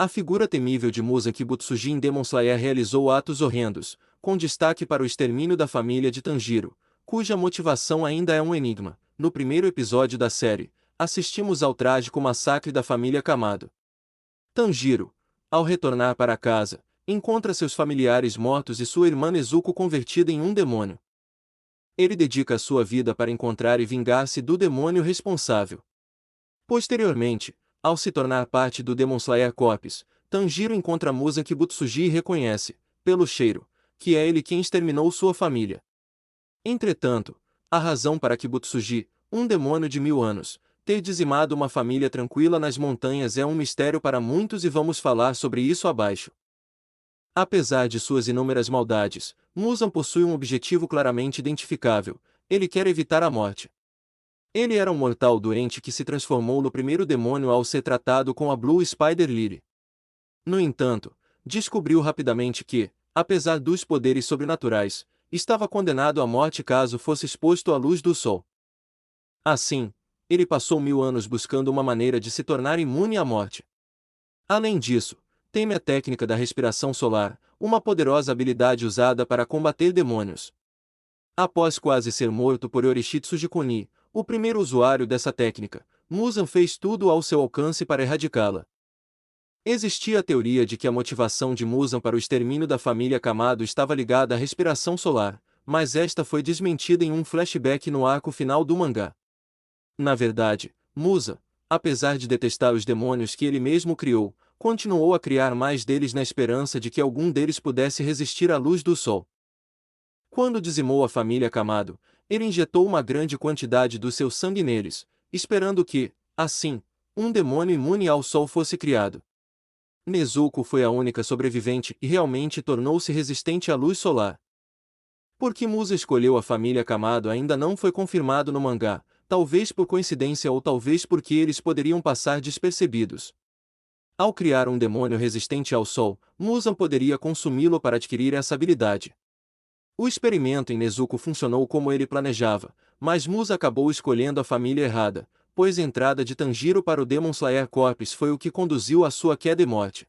A figura temível de Musa Kibutsuji em Demon Slayer realizou atos horrendos, com destaque para o extermínio da família de Tanjiro, cuja motivação ainda é um enigma. No primeiro episódio da série, assistimos ao trágico massacre da família Kamado. Tanjiro, ao retornar para casa, encontra seus familiares mortos e sua irmã Nezuko convertida em um demônio. Ele dedica a sua vida para encontrar e vingar-se do demônio responsável. Posteriormente, ao se tornar parte do Demon Slayer Corps, Tanjiro encontra Musa Kibutsuji e reconhece, pelo cheiro, que é ele quem exterminou sua família. Entretanto, a razão para Kibutsuji, um demônio de 1000 anos, ter dizimado uma família tranquila nas montanhas é um mistério para muitos e vamos falar sobre isso abaixo. Apesar de suas inúmeras maldades, Muzan possui um objetivo claramente identificável: ele quer evitar a morte. Ele era um mortal doente que se transformou no primeiro demônio ao ser tratado com a Blue Spider Lily. No entanto, descobriu rapidamente que, apesar dos poderes sobrenaturais, estava condenado à morte caso fosse exposto à luz do sol. Assim, ele passou 1000 anos buscando uma maneira de se tornar imune à morte. Além disso, teme a técnica da respiração solar, uma poderosa habilidade usada para combater demônios. Após quase ser morto por Yorishitsuji Kuni, o primeiro usuário dessa técnica, Muzan fez tudo ao seu alcance para erradicá-la. Existia a teoria de que a motivação de Muzan para o extermínio da família Kamado estava ligada à respiração solar, mas esta foi desmentida em um flashback no arco final do mangá. Na verdade, Muzan, apesar de detestar os demônios que ele mesmo criou, continuou a criar mais deles na esperança de que algum deles pudesse resistir à luz do sol. Quando dizimou a família Kamado, ele injetou uma grande quantidade do seu sangue neles, esperando que, assim, um demônio imune ao sol fosse criado. Nezuko foi a única sobrevivente e realmente tornou-se resistente à luz solar. Por que Musa escolheu a família Kamado ainda não foi confirmado no mangá, talvez por coincidência ou talvez porque eles poderiam passar despercebidos. Ao criar um demônio resistente ao sol, Muzan poderia consumi-lo para adquirir essa habilidade. O experimento em Nezuko funcionou como ele planejava, mas Musa acabou escolhendo a família errada, pois a entrada de Tanjiro para o Demon Slayer Corps foi o que conduziu à sua queda e morte.